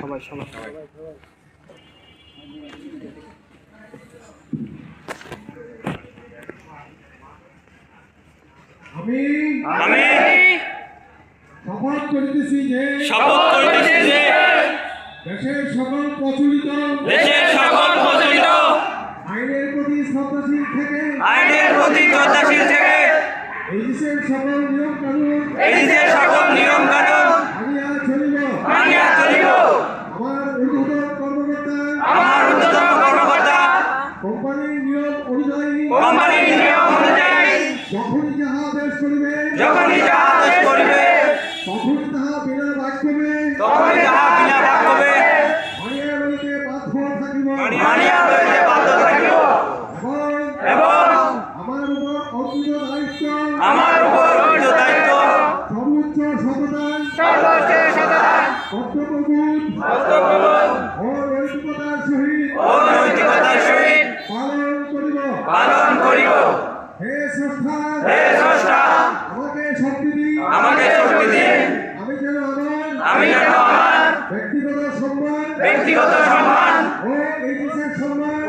সবাই শোনো। আমি শপথ করিতেছি যে দেশের সকল প্রচলিত আইনের প্রতি শ্রদ্ধাশীল থেকে এই দেশের সকল নিয়ম কানুন মানিয়া চলিব। আমার ঊর্ধ্বতন কর্মকর্তা কোম্পানির নিয়ম অনুযায়ী যখনই যাহা আদেশ করিবে তখনই তাহা বিনা বাক্যবে মানিয়া লইতে বাধ্য থাকিব এবং আমার উপর অর্পিত দায়িত্ব সর্বোচ্চ সততা কর্তব্যবোধ ও নৈতিকতার সহিত পালন করিব। হে স্রষ্টা আমাকে শক্তি দিন আমি যেন আমার ব্যক্তিগত সম্মান ও এই দেশের সম্মান